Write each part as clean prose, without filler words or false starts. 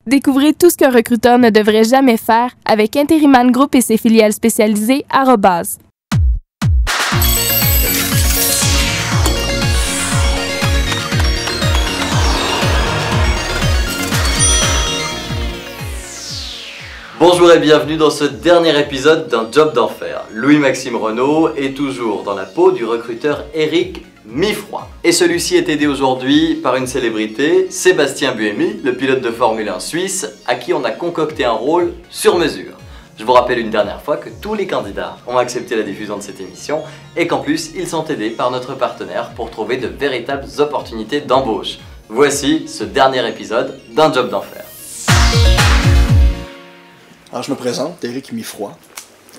Découvrez tout ce qu'un recruteur ne devrait jamais faire avec Interiman Group et ses filiales spécialisées @. Bonjour et bienvenue dans ce dernier épisode d'un Job d'enfer. Louis-Maxime Renaud est toujours dans la peau du recruteur Éric Mifroy. Et celui-ci est aidé aujourd'hui par une célébrité, Sébastien Buemi, le pilote de Formule 1 suisse, à qui on a concocté un rôle sur mesure. Je vous rappelle une dernière fois que tous les candidats ont accepté la diffusion de cette émission et qu'en plus, ils sont aidés par notre partenaire pour trouver de véritables opportunités d'embauche. Voici ce dernier épisode d'un Job d'enfer. Alors je me présente, Éric Mifroy.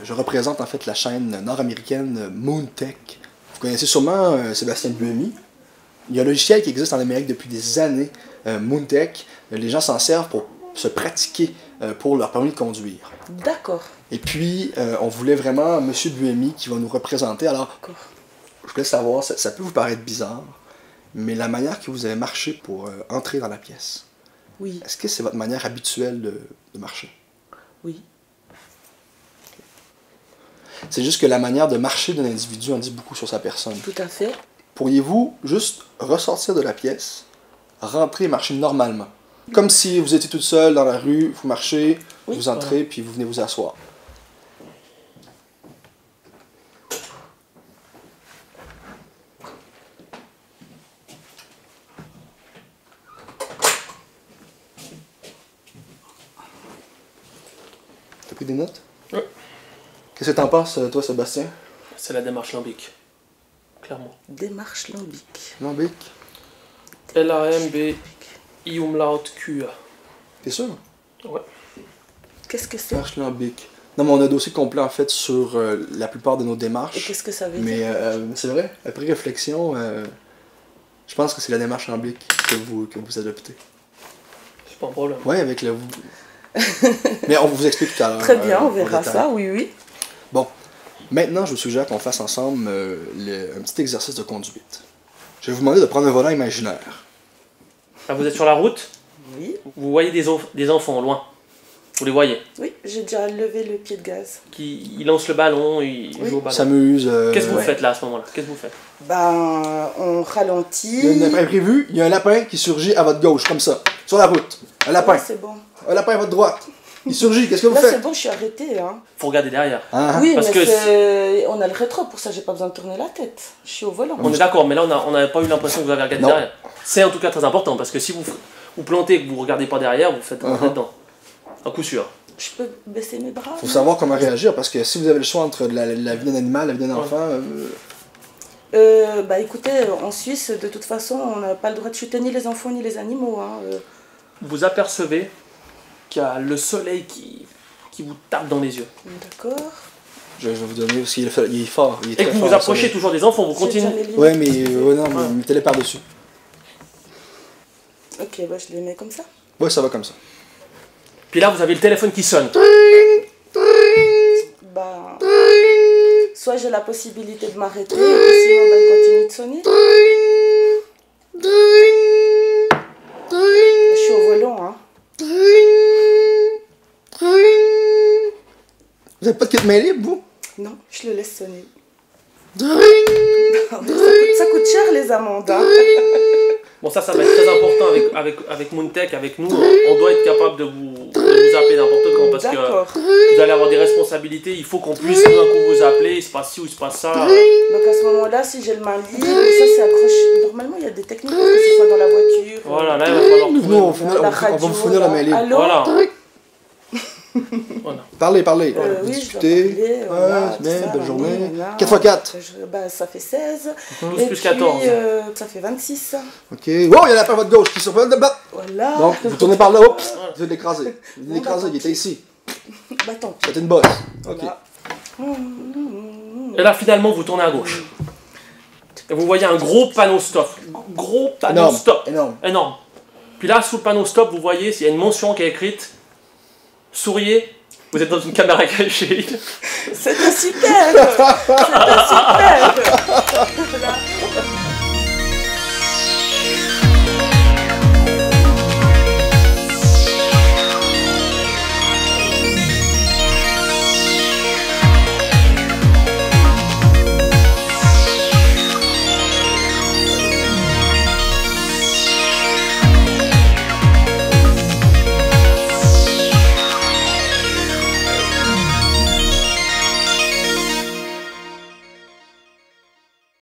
Je représente en fait la chaîne nord-américaine Moontech. Vous connaissez sûrement Sébastien Buemi. Il y a un logiciel qui existe en Amérique depuis des années, Moontech. Les gens s'en servent pour se pratiquer pour leur permis de conduire. D'accord. Et puis, on voulait vraiment M. Buemi qui va nous représenter. Alors, je voulais savoir, ça peut vous paraître bizarre, mais la manière que vous avez marché pour entrer dans la pièce, Oui. est-ce que c'est votre manière habituelle de marcher? Oui. C'est juste que la manière de marcher d'un individu en dit beaucoup sur sa personne. Tout à fait. Pourriez-vous juste ressortir de la pièce, rentrer et marcher normalement? Comme si vous étiez toute seule dans la rue, vous marchez, Oui, vous entrez, puis vous venez vous asseoir. T'as pris des notes? Oui. Qu'est-ce que t'en penses, toi, Sébastien? C'est la démarche lambique. Clairement. Démarche lambique. Lambic? L-A-M-B-I umlaut Q-A. T'es sûr? Ouais. Qu'est-ce que c'est? Démarche lambic. Non, mais on a un dossier complet, en fait, sur la plupart de nos Et démarches. qu'est-ce que ça veut Mais dire? c'est vrai, après réflexion, je pense que c'est la démarche lambic que vous adoptez. C'est pas un problème. Ouais, avec le... Mais on vous explique tout à l'heure. Très bien, on en verra détail. ça, oui, oui. Bon, maintenant, je vous suggère qu'on fasse ensemble un petit exercice de conduite. Je vais vous demander de prendre un volant imaginaire. Là, vous êtes sur la route, Oui, vous voyez des enfants au loin. Vous les voyez. oui, j'ai déjà levé le pied de gaz. Ils lancent le ballon, ils Oui. jouent au ballon. S'amuse. Qu'est-ce que vous ouais. faites là à ce moment-là? Qu'est-ce que vous faites? Ben, on Il ralentit. y a un imprévu, il y a un lapin qui surgit à votre gauche, comme ça, sur la route. Un lapin. Ouais, c'est bon. Un lapin à votre droite. Il surgit, qu'est-ce que vous Là, c'est faites? bon, je suis arrêtée. Hein. Faut regarder derrière. Ah, Oui, parce mais que on a le rétro, pour ça, j'ai pas besoin de tourner la tête. Je suis au volant. On est d'accord, mais là on n'a pas eu l'impression que vous avez regardé Non. derrière. C'est en tout cas très important parce que si vous plantez et que vous regardez pas derrière, vous faites rentrer dedans. À coup sûr. Je peux baisser mes bras? faut savoir comment réagir, parce que si vous avez le choix entre la vie d'un animal, la vie d'un enfant... Bah écoutez, en Suisse, de toute façon, on n'a pas le droit de chuter ni les enfants ni les animaux. Hein. Vous apercevez qu'il y a le soleil qui vous tape dans les yeux. D'accord. Je vais vous donner, parce qu'il est fort. Il est Et très que vous fort, vous approchez ça. toujours des enfants, vous J'ai déjà continuez. les Ouais, lunettes. mais non, mais mettez-les par-dessus. Ok, bah je les mets comme ça. Ouais, ça va comme ça. Puis là vous avez le téléphone qui sonne. Bah, soit j'ai la possibilité de m'arrêter, et puis sinon bah, il continue de sonner. Je suis au volant, hein. Vous avez pas de kit main libre, vous? Non, je le laisse sonner. Ça coûte cher les amendes. Hein. Bon ça va être très important avec Moontech, avec nous, on doit être capable de vous appeler n'importe quand parce D'accord. que vous allez avoir des responsabilités, il faut qu'on puisse tout d'un coup vous appeler, il se passe ci ou il se passe ça. Donc à ce moment-là, si j'ai le main libre, ça c'est accroché. Normalement, il y a des techniques pour que ce soit dans la voiture. Voilà, là il va falloir Nous, trouver. on va vous fournir la main libre. Allô? Voilà. Voilà. Parlez. Oui, Vous je dois discutez. parler, voilà, c'est bien, tout ça, belle journée. nanana. 4x4. Bah, ça fait 16. 12 Et plus puis, 14. Ça fait 26. Ok. Oh, il y a un lapin à votre gauche qui survole de bas. Voilà. Donc, vous tournez par là, hop, vous allez l'écraser. Vous l'écrasez, il était ici. Bah, tant pis. C'était une bosse. Ok. Voilà. Et là finalement vous tournez à gauche. Et vous voyez un gros panneau stop. Gros panneau Énorme. stop. Énorme. Énorme. Puis là sous le panneau stop vous voyez il y a une mention qui est écrite souriez. Vous êtes dans une caméra cachée. C'était super. C'était super. Voilà.